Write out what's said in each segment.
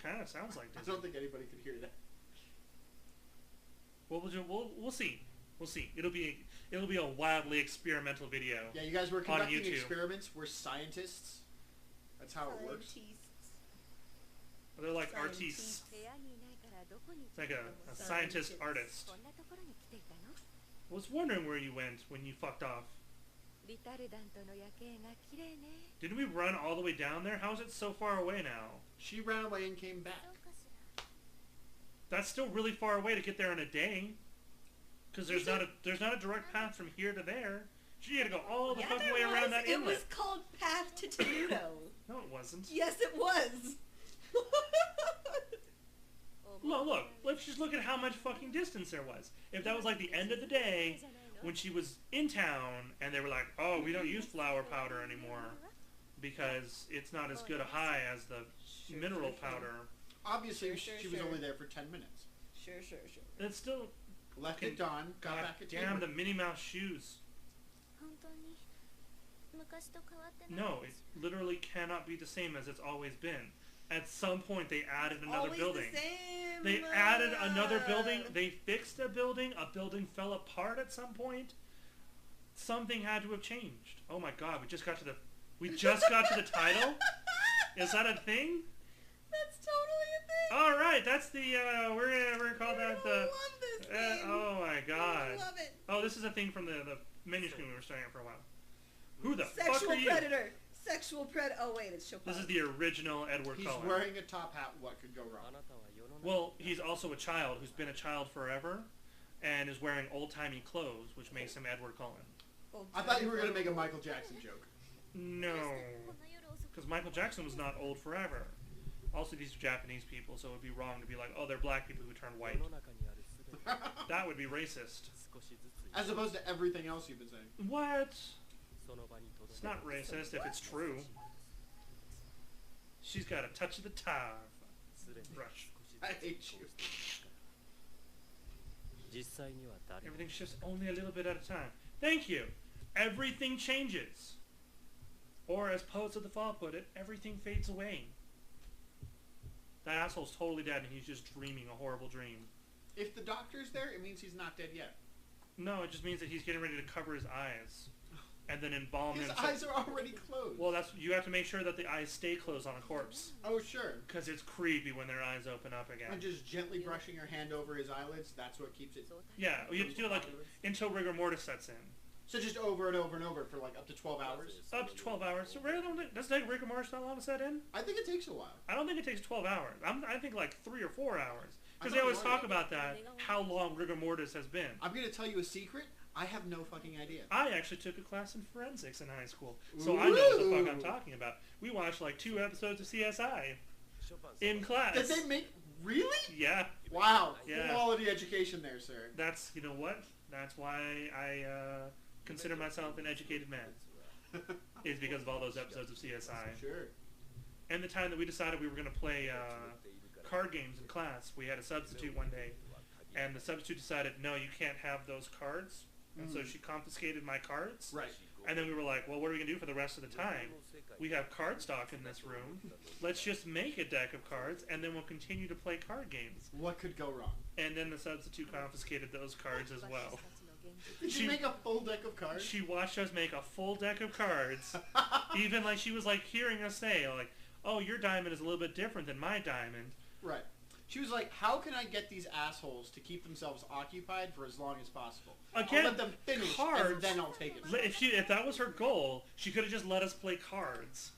Kind of sounds like I Disney. don't think anybody could hear that. Well, we'll see. We'll see. It'll be a wildly experimental video. Yeah, you guys were on conducting YouTube. experiments. We're scientists. That's how it works. They're like artistes. It's like a scientist artist. I was wondering where you went when you fucked off. Didn't we run all the way down there? How is it so far away now? She ran away and came back. That's still really far away to get there in a day. Because there's not a direct path from here to there. She had to go all the fucking way around that inlet. It was called Path to Tenuto. No, it wasn't. Yes, it was. Look. Let's just look at how much fucking distance there was. If that was like the end of the day, when she was in town, and they were like, oh, we don't use flower powder anymore because it's not as good a high as the mineral powder. Obviously, she was only there for 10 minutes. Sure. It's still... Left at dawn, got back at 10. Damn, the Minnie Mouse shoes. No, it literally cannot be the same as it's always been. At some point, they added another building. The same. They added another building. They fixed a building. A building fell apart at some point. Something had to have changed. Oh my god, we just got to the title? Is that a thing? That's totally a thing. All right, that's the we're gonna call that the. I love this thing. Oh my god. I love it. Oh, this is a thing from the menu screen we were staring at for a while. Who the fuck Sexual are you? predator. Sexual predator. Oh wait, it's Chopin. This is the original Edward He's Cullen. wearing a top hat. What could go wrong? Well, he's also a child who's been a child forever, and is wearing old-timey clothes, which makes him Edward Cullen. I thought you were going to make a Michael Jackson joke. No, because Michael Jackson was not old forever. Also, these are Japanese people, so it would be wrong to be like, oh, they're black people who turn white. That would be racist. As opposed to everything else you've been saying. What? It's not racist if it's true. She's got a touch of the tar. Brush. I hate you. Everything shifts only a little bit at a time. Thank you. Everything changes. Or as Poets of the Fall put it, everything fades away. That asshole's totally dead and he's just dreaming a horrible dream. If the doctor's there, it means he's not dead yet. No, it just means that he's getting ready to cover his eyes. And then embalm him. His eyes are already closed. Well, you have to make sure that the eyes stay closed on a corpse. Oh, sure. Because it's creepy when their eyes open up again. And just gently brushing your hand over his eyelids, that's what keeps it... Yeah, you have to do it like until rigor mortis sets in. So just over and over and over for like up to 12 hours? Up to 12 hours. So does it take rigor mortis not long to set in? I think it takes a while. I don't think it takes 12 hours. I think like 3 or 4 hours. Because they always talk about that, how long rigor mortis has been. I'm going to tell you a secret. I have no fucking idea. I actually took a class in forensics in high school, so I know what the fuck I'm talking about. We watched like 2 episodes of CSI in class. Did they make... Really? Yeah. Wow. Yeah. Quality education there, sir. That's, you know what? That's why I consider myself an educated man. Is because of all those episodes of CSI. Sure. And the time that we decided we were going to play card games in class, we had a substitute one day, and the substitute decided, no, you can't have those cards. And so she confiscated my cards. Right. And then we were like, well, what are we going to do for the rest of the time? We have card stock in this room. Let's just make a deck of cards, and then we'll continue to play card games. What could go wrong? And then the substitute confiscated those cards as well. Did she make a full deck of cards? She watched us make a full deck of cards. Even like she was like hearing us say, like, oh, your diamond is a little bit different than my diamond. Right. She was like, how can I get these assholes to keep themselves occupied for as long as possible? Again, I'll let them finish, cards, and then I'll take it. If that was her goal, she could have just let us play cards.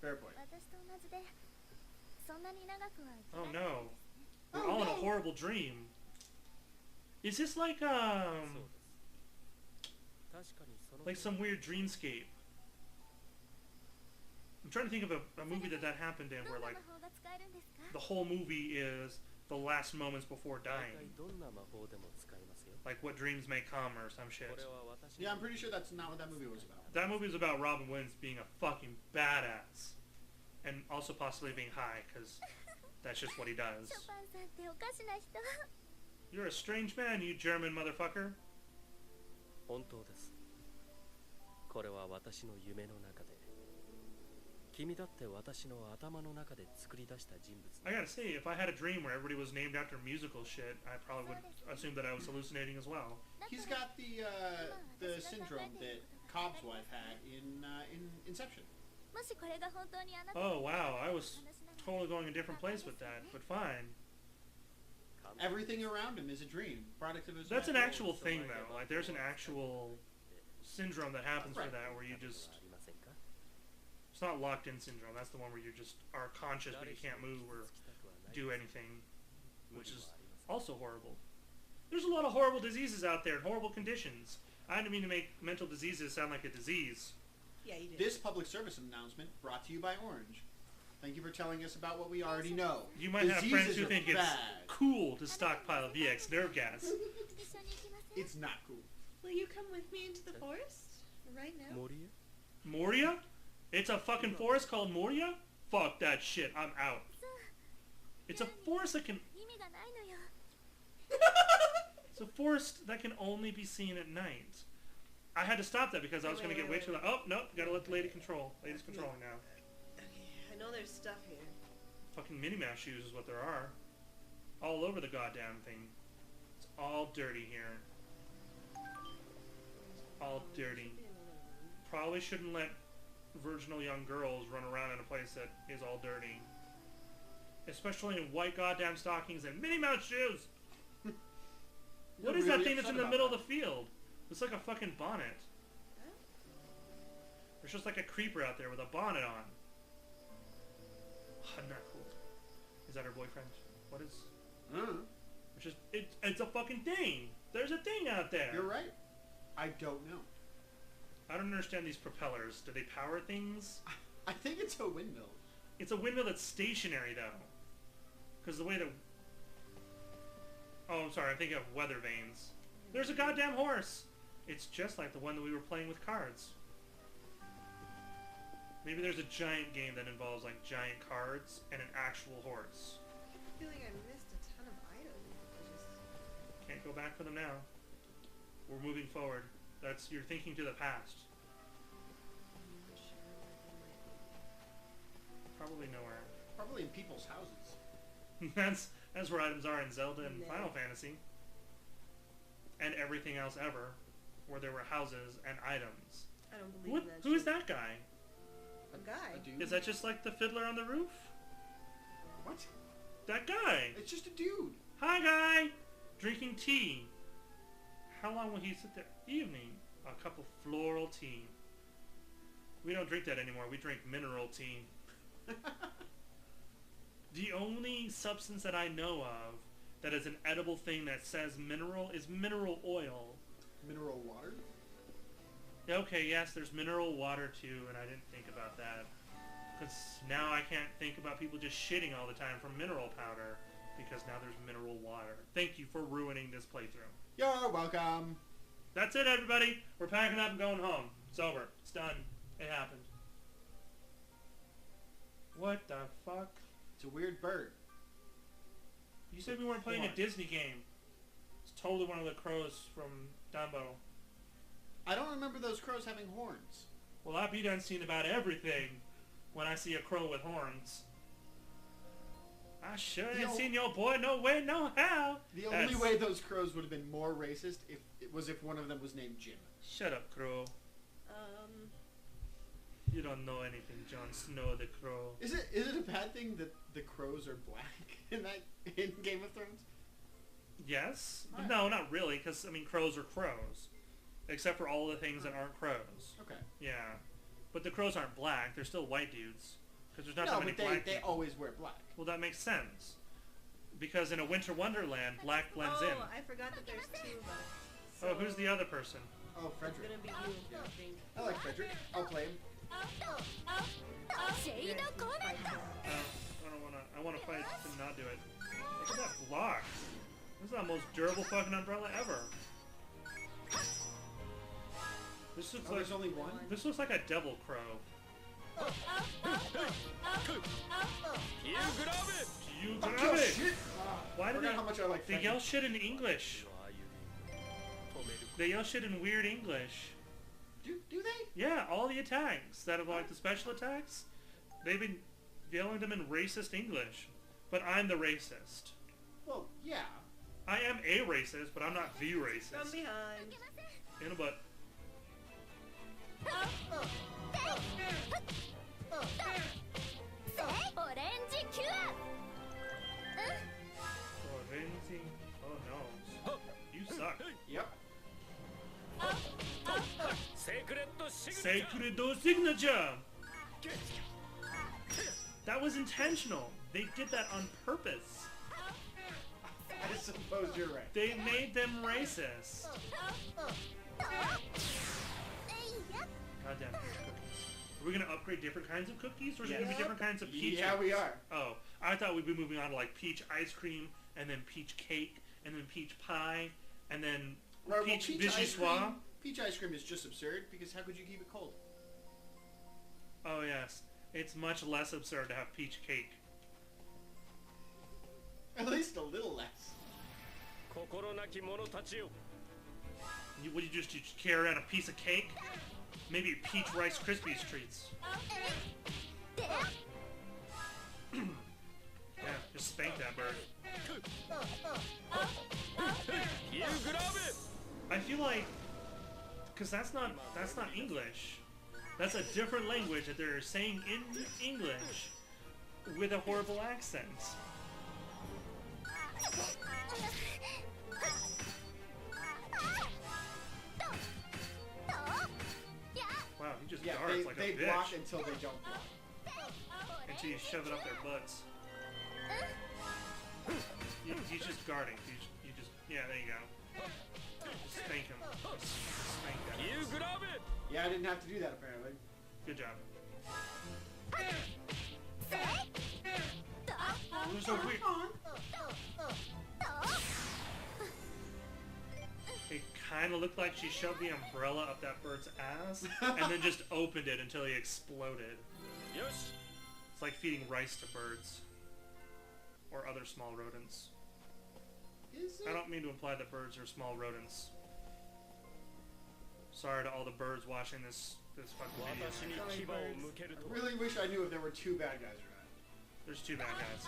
Fair point. Oh no. We're all in a horrible dream. Is this like some weird dreamscape? I'm trying to think of a movie that happened in where like the whole movie is the last moments before dying. Like what dreams may come or some shit. Yeah, I'm pretty sure that's not what that movie was about. That movie was about Robin Williams being a fucking badass. And also possibly being high, because that's just what he does. You're a strange man, you German motherfucker. I gotta say, if I had a dream where everybody was named after musical shit, I probably would assume that I was hallucinating as well. He's got the syndrome that Cobb's wife had in Inception. Oh wow, I was totally going a different place with that, but fine. Everything around him is a dream, product of his. That's an mental actual thing illness. though. Like there's an actual syndrome that happens for that where you just... It's not locked in syndrome. That's the one where you just are conscious but you can't move or do anything, which is also horrible. There's a lot of horrible diseases out there and horrible conditions. I didn't mean to make mental diseases sound like a disease. Yeah, you did. This public service announcement brought to you by Orange. Thank you for telling us about what we already know. You might have friends Diseases who are think it's bad. cool to stockpile VX nerve gas. It's not cool. Will you come with me into the forest right now? Moria? It's a fucking forest called Moria? Fuck that shit. I'm out. It's a forest that can... It's a forest that can only be seen at night. I had to stop that because I was going to get way too loud. Oh, no. Gotta let the lady control. Lady's controlling now. Okay, I know there's stuff here. Fucking Minnie Mouse shoes is what there are. All over the goddamn thing. It's all dirty here. All dirty. Probably shouldn't let virginal young girls run around in a place that is all dirty. Especially in white goddamn stockings and Minnie Mouse shoes! What is that thing that's in the middle of the field? It's like a fucking bonnet. There's just like a creeper out there with a bonnet on. Not cool. Is that her boyfriend? What is... It's just... It's a fucking thing! There's a thing out there! You're right. I don't know. I don't understand these propellers. Do they power things? I think it's a windmill. It's a windmill that's stationary, though. Because the way that... Oh, I'm sorry. I'm thinking of weather vanes. There's a goddamn horse! It's just like the one that we were playing with cards. Maybe there's a giant game that involves, like, giant cards and an actual horse. I feel like I missed a ton of items. Can't go back for them now. We're moving forward. You're thinking to the past. I'm not sure where they might be. Probably nowhere. Probably in people's houses. That's where items are in Zelda and No. Final Fantasy. And everything else ever. Where there were houses and items. I don't believe in that Who is shit. that guy? A guy. A dude. Is that just like the fiddler on the roof? What? That guy! It's just a dude. Hi, guy! Drinking tea. How long will he sit there? Evening. A cup of floral tea. We don't drink that anymore. We drink mineral tea. The only substance that I know of that is an edible thing that says mineral is mineral oil. Mineral water? Okay, yes, there's mineral water too, and I didn't think about that. Because now I can't think about people just shitting all the time from mineral powder, because now there's mineral water. Thank you for ruining this playthrough. You're welcome. That's it, everybody. We're packing up and going home. It's over. It's done. It happened. What the fuck? It's a weird bird. You said we weren't playing a Disney game. It's totally one of the crows from Dumbo. I don't remember those crows having horns. Well, I be done seen about everything when I see a crow with horns. I sure ain't seen your boy no way, no how. The only way those crows would have been more racist if one of them was named Jim. Shut up, crow. You don't know anything, Jon Snow the crow. Is it a bad thing that the crows are black in Game of Thrones? Yes. Right. No, not really, because, I mean, crows are crows. Except for all the things that aren't crows. Okay. Yeah. But the crows aren't black. They're still white dudes. Because there's not that many but black they people. always wear black. Well, that makes sense. Because in a Winter Wonderland, black blends in. I forgot that there's two of us. Oh, who's the other person? Oh, It's Frederick. gonna be you, I think. I like Frederick. I'll play him. Yeah, fight them. I don't wanna. I wanna fight to not do it. Look at that block. This is the most durable fucking umbrella ever. This looks like There's only one? this looks like a devil crow. You Fuck grab your it! shit! Why do Forgot how much I like they Frederick. yell shit in English? They yell shit in weird English. Do they? Yeah, all the attacks that are like the special attacks, They've been yelling at them in racist English. But I'm the racist. Well, yeah. I am a racist, but I'm not the From racist. behind. In a butt. Orenzi. Oh no. You suck. Yep. Sacred signature! That was intentional. They did that on purpose. I suppose you're right. They made them racist. Goddamn cookies. Are we gonna upgrade different kinds of cookies, or is it gonna be Yes. different kinds of peaches? Yeah, we are. Oh, I thought we'd be moving on to like peach ice cream, and then peach cake, and then peach pie, and then Right, well, peach ice vichyssoise. cream. Peach ice cream is just absurd because how could you keep it cold? Oh yes, it's much less absurd to have peach cake. At least a little less. Would you just carry around a piece of cake? Maybe peach Rice Krispies treats. Yeah, just spank that bird. I feel like, cause that's not English. That's a different language that they're saying in English with a horrible accent. Wow, he just Yeah, darts like they a bitch block until they don't block. until you shove it up their butts. He's just guarding. You just yeah, there you go. Just spank him. Just spank that. Yeah, I didn't have to do that apparently. Good job. There's a weird. It kind of looked like she shoved the umbrella up that bird's ass and then just opened it until he exploded. It's like feeding rice to birds or other small rodents. Is it? I don't mean to imply that birds are small rodents. Sorry to all the birds watching this fucking video. I really wish I knew if there were two bad guys or not. There's two bad guys.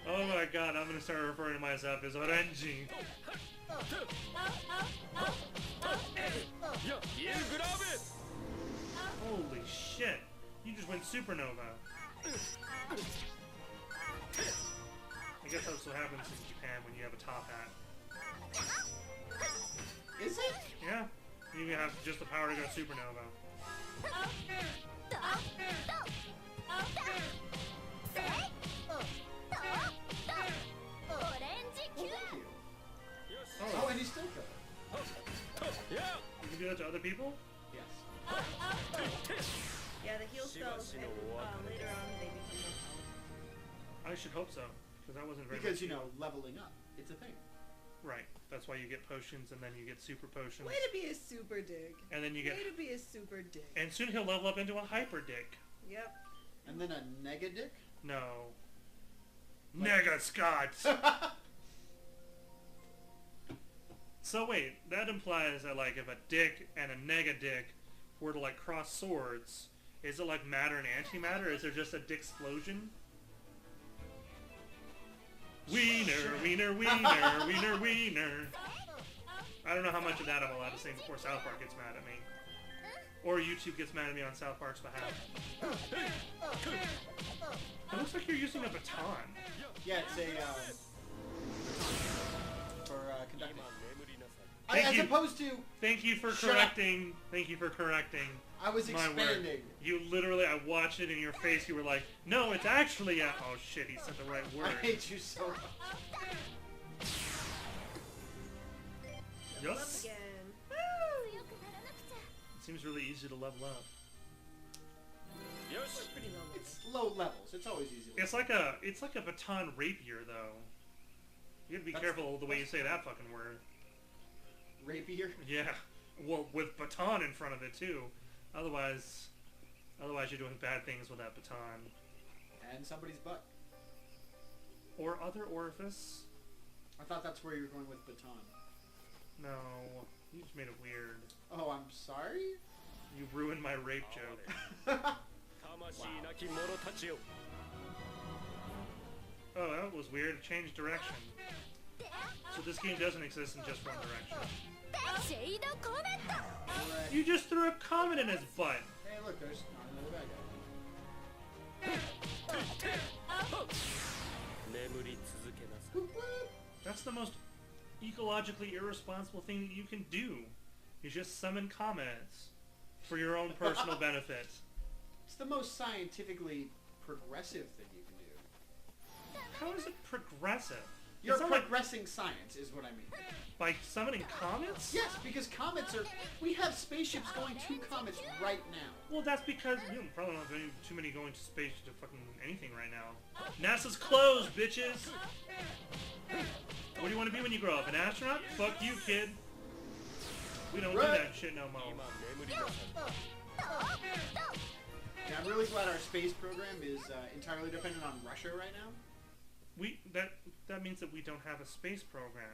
Oh my god, I'm gonna start referring to myself as Orangi. Holy shit. You just went supernova. I guess that's what happens in Japan when you have a top hat. Is it? Yeah. You have just the power to go supernova. Oh, thank you. Oh, and he still killed her. You can do that to other people? Yes. Yeah, the heal spells, and later on they become more powerful. I should hope so. Because that wasn't very Because, much you know, leveling up. It's a thing. Right. That's why you get potions and then you get super potions. Way to be a super dick. And then you get... Way to be a super dick. And soon he'll level up into a hyper dick. Yep. And then a nega dick? No. Nega Scott! So wait, that implies that like if a dick and a nega dick were to like cross swords, is it like matter and antimatter? Is there just a dick explosion? Wiener, wiener, wiener, wiener, wiener. I don't know how much of that I'm allowed to say before South Park gets mad at me. Or YouTube gets mad at me on South Park's behalf. It looks like you're using a baton. Yeah, it's a, for, conducting. Thank As you. opposed to, Thank you for Shut up. correcting. Thank you for correcting I was my word. expanding. You literally, I watched it in your face. You were like, "No, it's actually a." Oh shit! He said the right I word. hate you so much. Level up Yes. again. It seems really easy to level up. We're pretty low level. It's low levels. It's always easy. It's like a baton rapier though. You gotta be That's- careful the way you say that fucking word. Rapier. Yeah. Well, with baton in front of it too. Otherwise you're doing bad things with that baton. And somebody's butt. Or other orifice. I thought that's where you were going with baton. No. You just made it weird. Oh, I'm sorry? You ruined my rape joke. Oh, that was weird. It changed direction. So this game doesn't exist in just one direction. You just threw a comet in his butt. Hey, look, there's another bad guy. Whoop, whoop. That's the most ecologically irresponsible thing that you can do. You just summon comets for your own personal benefit. It's the most scientifically progressive thing you can do. How is it progressive? You're It's not like progressing science, is what I mean. by summoning comets? Yes, because comets are... We have spaceships going to comets right now. Well, that's because you probably don't have too many going to space to fucking anything right now. NASA's closed, bitches! What do you want to be when you grow up? An astronaut? Fuck you, kid. We don't do that shit no more. Yeah, I'm really glad our space program is entirely dependent on Russia right now. That means that we don't have a space program.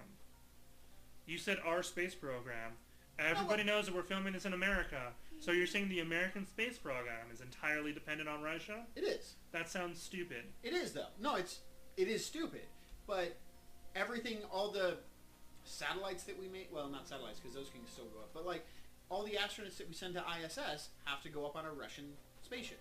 You said our space program. Everybody knows that we're filming this in America. So you're saying the American space program is entirely dependent on Russia? It is. That sounds stupid. It is, though. No, it is stupid. But everything, all the satellites that we make, well, not satellites because those can still go up, but like all the astronauts that we send to ISS have to go up on a Russian spaceship.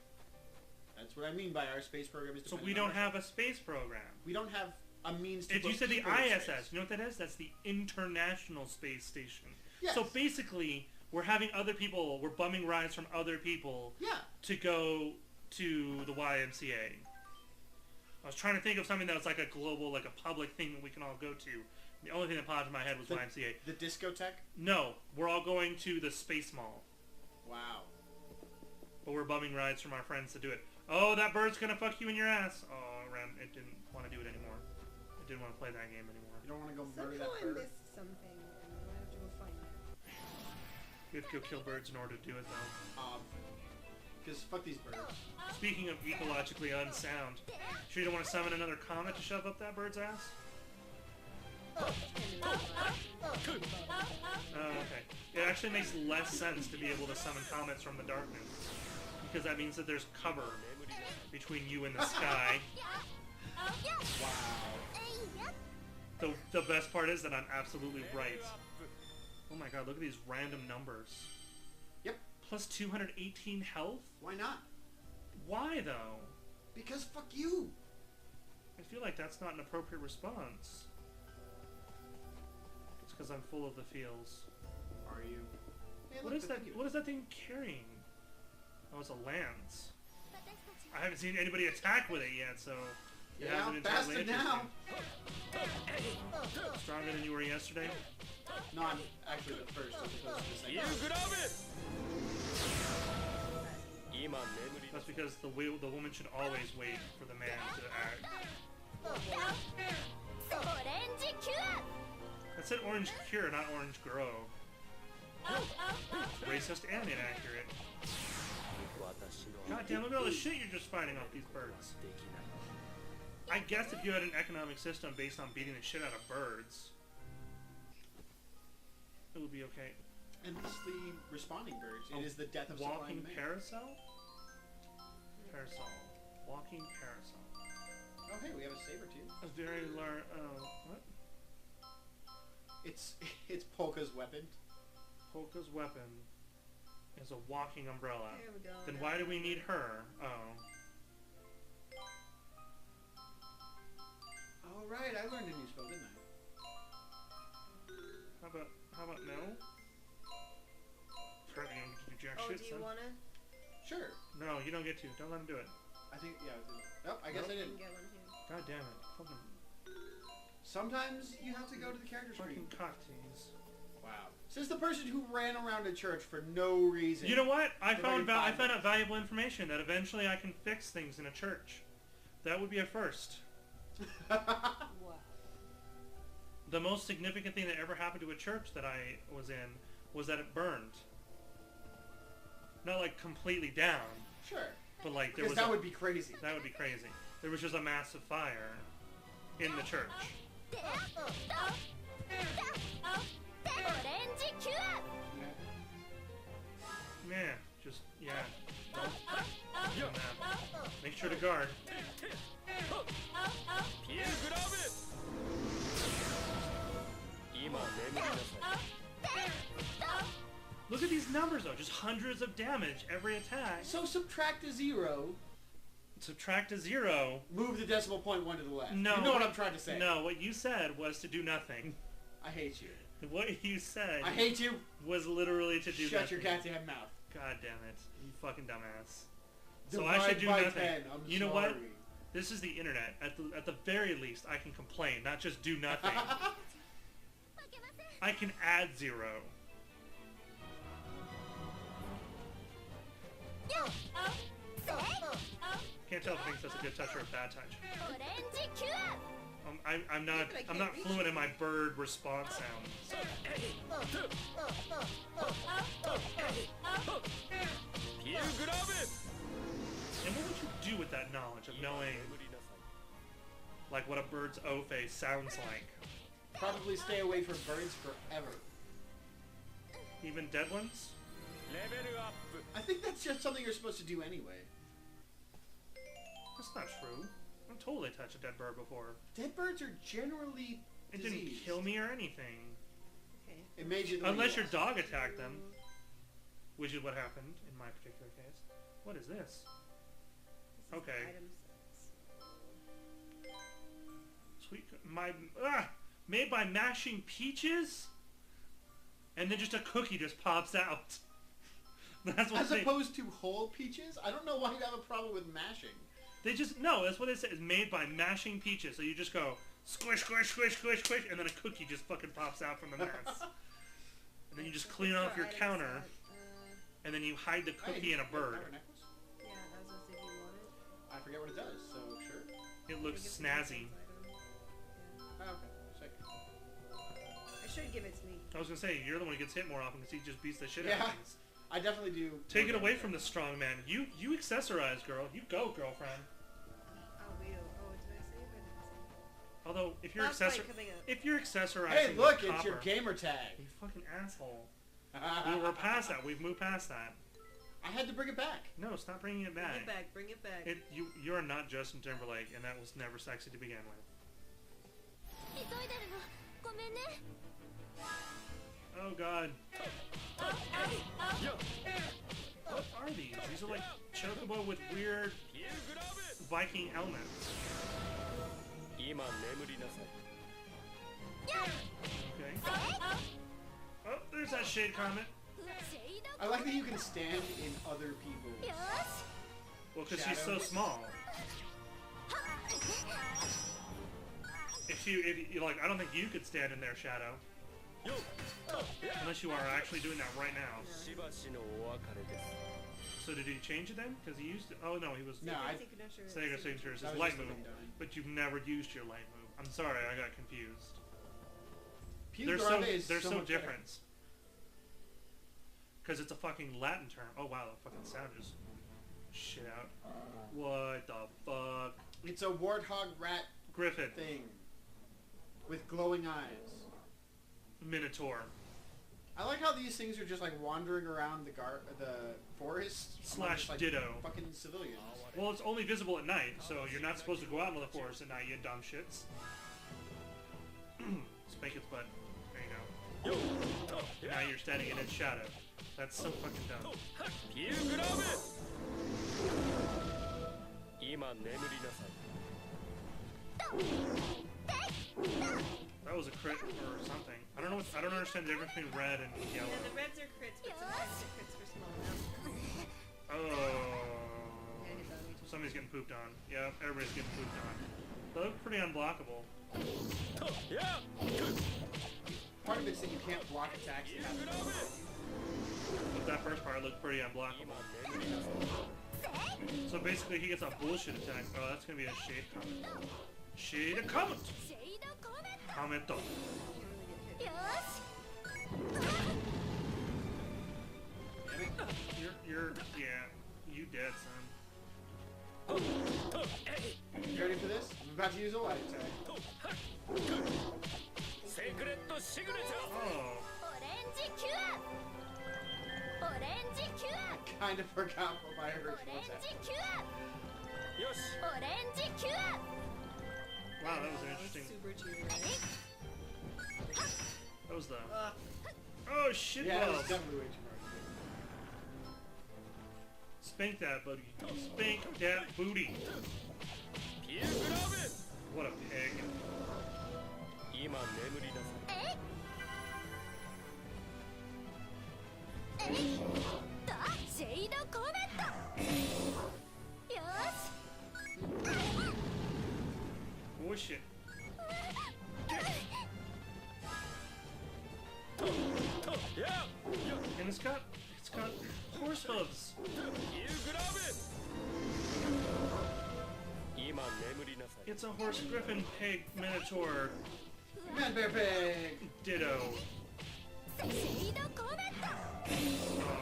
That's what I mean by our space program is So dependent we on don't Russia. have a space program. We don't have a means to If you put said the people in ISS, space. you know what that is? That's the International Space Station. Yes. So basically, we're having other people, we're bumming rides from other people Yeah. to go to the YMCA. I was trying to think of something that was like a global, like a public thing that we can all go to. The only thing that popped in my head was YMCA. The discotheque? No, we're all going to the Space Mall. Wow. But we're bumming rides from our friends to do it. Oh, that bird's gonna fuck you in your ass. Oh, it didn't want to do it anymore. It didn't want to play that game anymore. You don't want to go murder Somehow that I bird? missed something, and I have to go find it. We have to go kill birds in order to do it, though. Because fuck these birds. Speaking of ecologically unsound, sure you don't want to summon another comet to shove up that bird's ass? Oh, okay. It actually makes less sense to be able to summon comets from the darkness. Because that means that there's cover between you and the sky. Wow. The best part is that I'm absolutely right. Oh my god, look at these random numbers. Yep. Plus 218 health? Why not? Why, though? Because fuck you. I feel like that's not an appropriate response. It's because I'm full of the feels. Are you? Hey, What look, is the that? figure. What is that thing carrying? Oh, it's a lance. I haven't seen anybody attack with it yet, so it Yeah, hasn't been faster totally now. interesting. Stronger than you were yesterday. No, I'm actually the first as opposed to the second. That's because the woman should always wait for the man to act. That said orange cure, not orange grow. Racist and inaccurate. God damn, look at all the shit you're just fighting off these birds. I guess if you had an economic system based on beating the shit out of birds, it would be okay. And it's the responding birds. It is the death of supply Walking and demand. parasol? Parasol. Walking parasol. Oh, hey, we have a saber too. A very large... what? It's Polka's weapon. Polka's weapon is a walking umbrella. There we go. Then why do we need her? Oh. Oh right, I learned a new spell, didn't I? How about no? Apparently you don't get to do jack Oh, shit, do you son. wanna? Sure. No, you don't get to. Don't let him do it. I think, yeah. Nope, I guess Nope. I You didn't. can get one here. God damn it. Fucking Sometimes you have to go to the character fucking screen. cock tease. Wow. Says the person who ran around a church for no reason. You know what? I For found like 5 out valuable information that eventually I can fix things in a church. That would be a first. Wow. The most significant thing that ever happened to a church that I was in was that it burned. Not like completely down, Sure. but like there Because was that would be crazy. that would be crazy. There was just a massive fire in the church. オレンジキュア Yeah, just, yeah. Don't do that. Make sure to guard. Look at these numbers though, just hundreds of damage every attack. So subtract a 0. Subtract a 0. Move the decimal point 1 to the left. No. You know what I'm trying to say. No, what you said was to do nothing. I hate you. What you said I hate you. was literally to do Shut nothing. your goddamn mouth. God damn it. You fucking dumbass. So Divide I should do by nothing. 10. I'm You know sorry. what? This is the internet. At the very least, I can complain, not just do nothing. I can add 0. Can't tell if it thinks that's a good touch or a bad touch. I'm not fluent in my bird response sounds. And what would you do with that knowledge of knowing, like, what a bird's O face sounds like? Probably stay away from birds forever. Even dead ones? I think that's just something you're supposed to do anyway. That's not true. I've totally touched a dead bird before. Dead birds are generally It diseased. didn't kill me or anything. Okay. It made you... Unless your dog attacked them. Which is what happened in my particular case. What is this? This is Okay. item sets. Sweet. Made by mashing peaches? And then just a cookie just pops out. That's what As opposed to whole peaches? I don't know why you'd have a problem with mashing. They just, no, that's what they say. It's made by mashing peaches. So you just go, squish, squish, squish, squish, squish, and then a cookie just fucking pops out from the mess. And then you just clean off your counter, and then you hide the cookie in a bird. Necklace? Yeah, I was gonna say, do you want it? I forget what it does, so sure. It looks I think it's an snazzy. item. Oh, okay. Sick. Yeah. I should give it to me. I was gonna say, you're the one who gets hit more often because he just beats the shit out Yeah. of things. I definitely do. Take it away from the strong man. You accessorize, girl. You go, girlfriend. Oh, wait. Oh, did I save? I didn't save. Although, if you're Last fight coming up. if you're accessorizing, Hey, look, with it's your copper, gamer tag. you fucking asshole. We're past that. We've moved past that. I had to bring it back. No, stop bringing it Bring back. it back. Bring it back. You're not Justin Timberlake, and that was never sexy to begin with. Oh God. What are these? These are like chocobo with weird Viking helmets. Okay. Oh, there's that shade comment. I like that you can stand in other people's. Well, because she's so Shadows. small. If you like, I don't think you could stand in their shadow. Unless you are actually doing that right now. So did he change it then? Because he used it. Oh no, he was. No, I- Sega Signature is That his was light just the move, thing done. but you've never used your light move. I'm sorry, I got confused. Pew They're Grande is so much better. different. Because it's a fucking Latin term. Oh wow, the fucking sound just shit out. What the fuck? It's a warthog rat Griffin. thing with glowing eyes. Minotaur. I like how these things are just like wandering around the forest Slash amongst, like, ditto. fucking civilians. Well, it's only visible at night, so you're not supposed to go out into the forest at night, you dumb shits. Spank its butt. There you go. Now you're standing in its shadow. That's so fucking dumb. That was a crit or something. I don't know. I don't understand the difference between red and yellow. Yeah, the reds are crits, but sometimes they're crits for small amounts. Oh. Yeah, I hit that way too. Somebody's getting pooped on. Yeah, everybody's getting pooped on. They look pretty unblockable. Part of it's that you can't block attacks. that happen. But that first part looked pretty unblockable. So basically he gets a bullshit attack. Oh, that's gonna be a shade comment. Shade comment! Comment. Yeah, you dead, son. You ready for this? I'm about to use a light attack. Oh. I kind of forgot what my original attack was. Wow, that was That was interesting. super cheery. That was the... Oh, shit Yeah, that was balls. definitely way too hard. Spank that, buddy. Spank that booty. What a pig. Oh, shit. And it's got horse hooves. It's a horse griffin pig minotaur Man Bear Pig! ditto. Oh,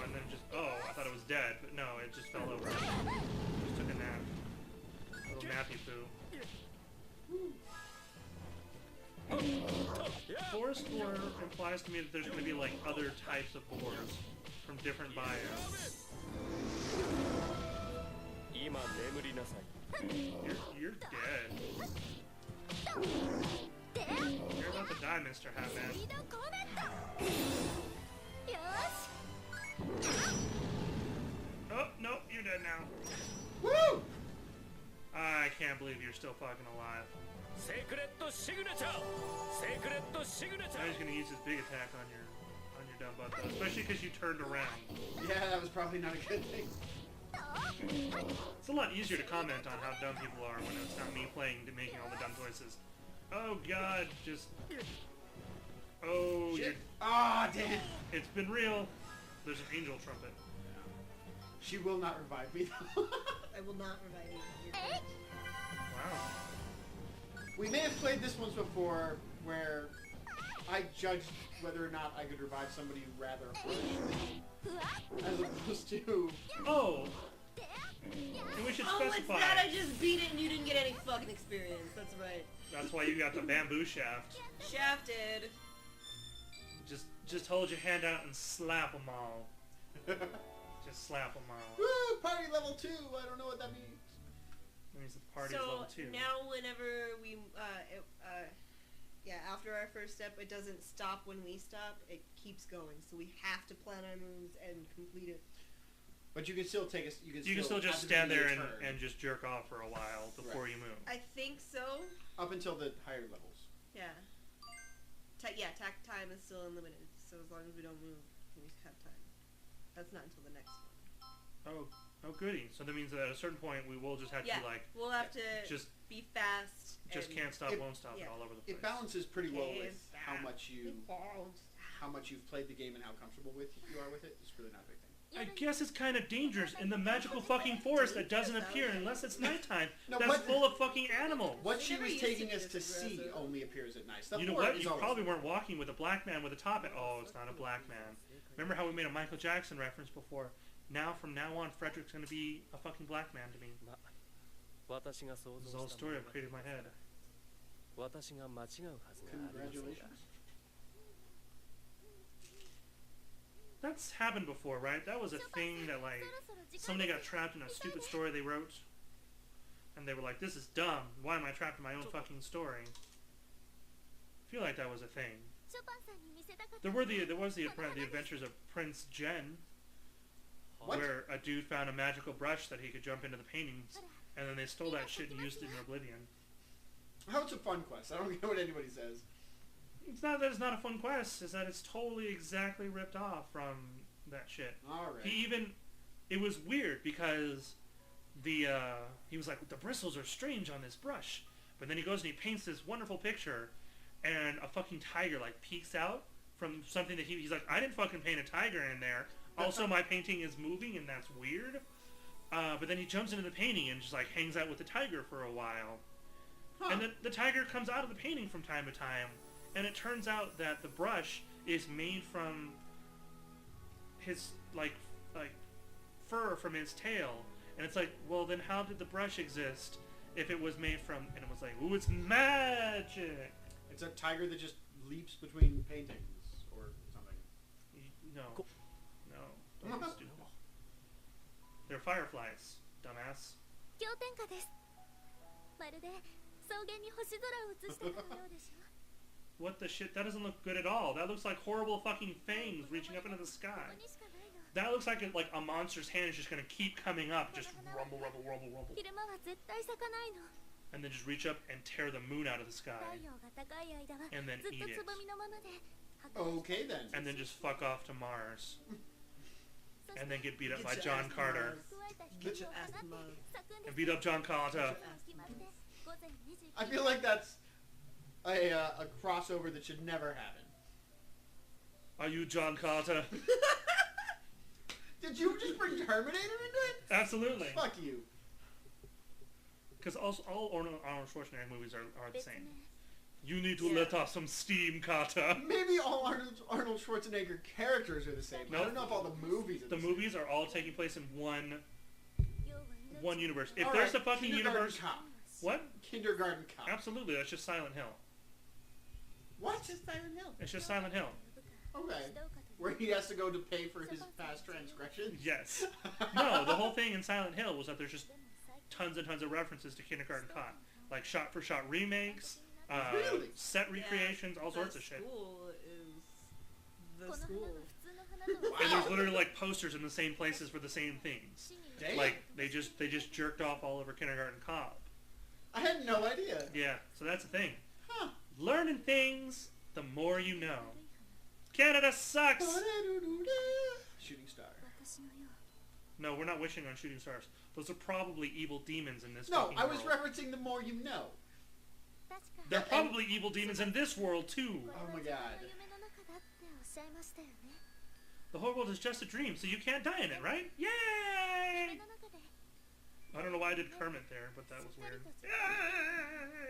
and then just, oh, I thought it was dead, but no, it just fell over. Just took a nap. Little nappy poo. Forest boar implies to me that there's going to be like other types of boars from different biomes. You're dead. You're about to die, Mr. Hatman. Oh, no, you're dead now. Woo! I can't believe you're still fucking alive. Now he's gonna use his big attack on your dumb butt though, especially because you turned around. Yeah, that was probably not a good thing. It's a lot easier to comment on how dumb people are when it's not me making all the dumb choices. Oh god, just... Oh, Shit. Ah, damn! it's been real. There's an angel trumpet. She will not revive me though. I will not revive you. You're correct. Wow. We may have played this once before where I judged whether or not I could revive somebody rather harshly as opposed to... Oh! And we should Oh, it's specify. that I just beat it and you didn't get any fucking experience. That's right. That's why you got the bamboo shaft. Shafted. Just hold your hand out and slap them all. Just slap them all. Woo! Party level 2! I don't know what that means. That means the party's So level 2. now whenever we, after our first step, it doesn't stop when we stop. It keeps going. So we have to plan our moves and complete it. But you can still take us. You can still just at the stand beginning there of your and just jerk off for a while before you move. I think so. up until the higher levels. Yeah. Attack time is still unlimited. So as long as we don't move, we have time. That's not until the next one. Oh, goody. So that means that at a certain point we will just have to like we'll have to just be fast. just and can't stop, It- won't stop, yeah. and all over the place. It balances pretty well Okay, with how much you've played the game and how comfortable you are with it. It's really not a big thing. I guess it's kind of dangerous in the magical fucking forest that doesn't appear unless it's nighttime. No, That's what- full of fucking animals. What They she never was used to taking be us this to see aggressive. only appears at night. Stuff You know more what? is You always probably there. weren't walking with a black man with a top hat. Oh, it's not a black man. Remember how we made a Michael Jackson reference before? Now, from now on, Frederick's going to be a fucking black man to me. This is all the story I've created in my head. Congratulations. That's happened before, right? That was a thing that, like, somebody got trapped in a stupid story they wrote. And they were like, this is dumb. Why am I trapped in my own fucking story? I feel like that was a thing. There was the adventures of Prince Jen, What? where a dude found a magical brush that he could jump into the paintings, and then they stole that shit and used it in Oblivion. How it's a fun quest. I don't care what anybody says. It's not that it's not a fun quest, it's that it's totally exactly ripped off from that shit. Alright. It was weird because he was like, the bristles are strange on this brush. But then he goes and he paints this wonderful picture, and a fucking tiger like peeks out from something that he's like, I didn't fucking paint a tiger in there. Also, my painting is moving, and that's weird. But then he jumps into the painting and just like hangs out with the tiger for a while. Huh. And then the tiger comes out of the painting from time to time, and it turns out that the brush is made from his like fur from his tail. And it's like, well, then how did the brush exist if it was made from? And it was like, ooh, it's magic. It's a tiger that just leaps between paintings or something. No, no. Don't be stupid. They're fireflies, dumbass. 氷点下です。まるで草原に星空を映したかのようでしょ。 What the shit? That doesn't look good at all. That looks like horrible fucking fangs reaching up into the こ sky. こにしかないの。 That looks like a monster's hand is just gonna keep coming up, just rumble, rumble, rumble, rumble, 昼間は絶対咲かないの。 and then just reach up and tear the moon out of the 太 sky, 陽が高い間は and then ずっ eat と it, つぼみのままで。 Okay then. and then just fuck off to Mars, そして and then get beat up Get by your John ass to Carter, Mars. 加えた Get 光 your を ass 放 to って Mars. 咲くんで and す。 beat up John Carter. 決まって午前2時。 I feel like that's a crossover that should never happen. Are you John Carter? Did you just bring Terminator into it? Absolutely. Fuck you. Because all Arnold Schwarzenegger movies are the 別 same. 名。 You need to Yeah. let off some steam, Carter. Maybe all Arnold Schwarzenegger characters are the same. I Nope. don't know if all the movies are The the same. movies are all taking place in one 要は命 one universe. If All there's right, a fucking Kindergarten universe, Cop. what? Kindergarten Cop. Absolutely, that's just Silent Hill. What? It's just Silent Hill. It's just Silent Hill. Okay. Where he has to go to pay for his past transgressions? Yes. No, the whole thing in Silent Hill was that there's just tons and tons of references to Kindergarten Cop, like shot-for-shot remakes, Really? set recreations, all sorts of shit. School is the この花 school. は普通の花とは And there's Wow. literally like posters in the same places for the same things. 死に Damn. Like they just jerked off all over Kindergarten Cop. I had no idea. Yeah, so that's the thing. Huh. Learning things, the more you know. Canada sucks. Shooting star. 私のよう。 No, we're not wishing on shooting stars. Those are probably evil demons in this No, fucking I was world. referencing the more you know. 確か。 They're And- probably evil demons in this world too. これ Oh は my 自分 God. の夢の中だっておっしゃいましたよね。 The whole world is just a dream, so you can't die in it, right? 夢 Yay! の中で I don't know why I did Kermit there, but that was weird. しっか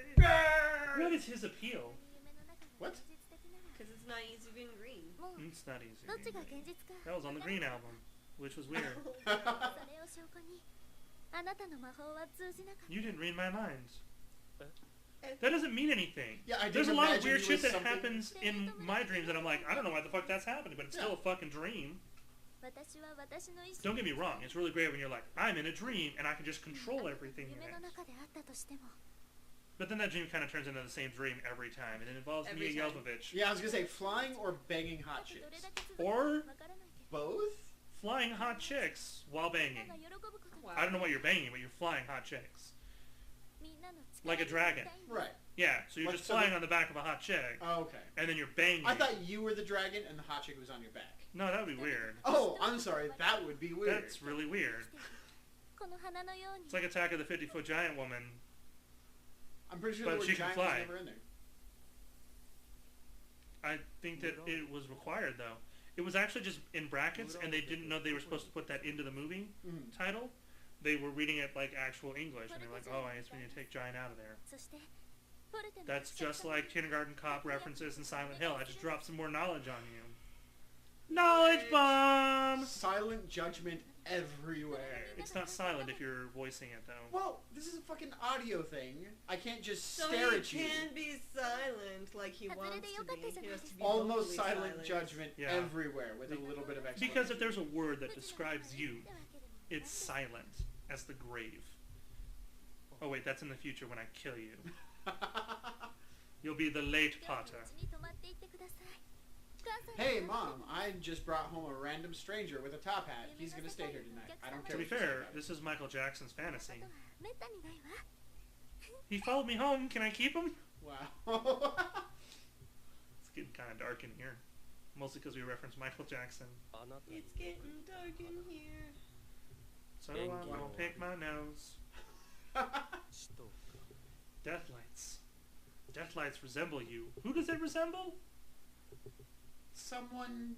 りと Yay! What is his appeal? 夢の中が What? 現実的なら Because it's not easy being green. もう It's not easy. どっちが現実か That was on the Green album, which was weird. それを証拠にあなたの魔法は通じなかった。 You didn't read my minds. That doesn't mean anything. Yeah, I There's a didn't lot of imagine weird you shit was that something- happens in my dreams that I'm like, I don't know why the fuck that's happening, but it's still a fucking dream. 私は私の意志 Don't get me wrong, it's really great when you're like, I'm in a dream and I can just control everything in 夢 it. の中であったとしても But then that dream kind of turns into the same dream every time, and it involves Every Mia time. Jovovich. Yeah, I was gonna say flying or banging だっ hot てどれ chicks. だけ続くか Or わからないけど Both? Flying hot chicks while みん banging. なが喜ぶことに Wow. I don't know what you're banging, but you're flying hot chicks. みんなの Like a 力に dragon. なりたいんだ Right. Yeah, so you're Like, just so flying the- on the back of a hot chick, Oh, okay. and then you're banging. I thought you were the dragon and the hot chick was on your back. No, that would be weird. Oh, I'm sorry. That would be weird. That's really weird. この花のように It's like Attack of the 50-Foot Giant Woman. I'm pretty sure But the word she can giant was fly. never in there. I think that it was required, though. It was actually just in brackets, and they didn't know they were supposed to put that into the movie Mhm. title. They were reading it like actual English, and they're like, oh, I guess we need to take giant out of there. そしてフォルテの That's just like Kindergarten Cop references in Silent Hill. I just dropped some more knowledge on you. Knowledge bomb! Silent judgment everywhere. It's not silent if you're voicing it, though. Well, this is a fucking audio thing. I can't just So stare he at you. can be silent like he wants to be. He has to be Almost vocally silent judgment Yeah. everywhere with a little bit of explanation. Because if there's a word that describes you, ってわけでも it's silent as the grave. Oh wait, that's in the future when I kill you. You'll be the late 今日 Potter. のうちに泊まっていってください。母さん Hey, Mom, I just brought home a random stranger with a top hat. He's gonna stay here tonight. I don't care To be what you say fair, about it. this is Michael Jackson's こ fantasy. とはめったにないわ。 He followed me home. Can I keep him? Wow. It's getting kind of dark in here. Mostly because we reference Michael Jackson. It's getting dark in here. So I'm gonna pick my nose. Deathlights. Deathlights resemble you. Who does it resemble? Someone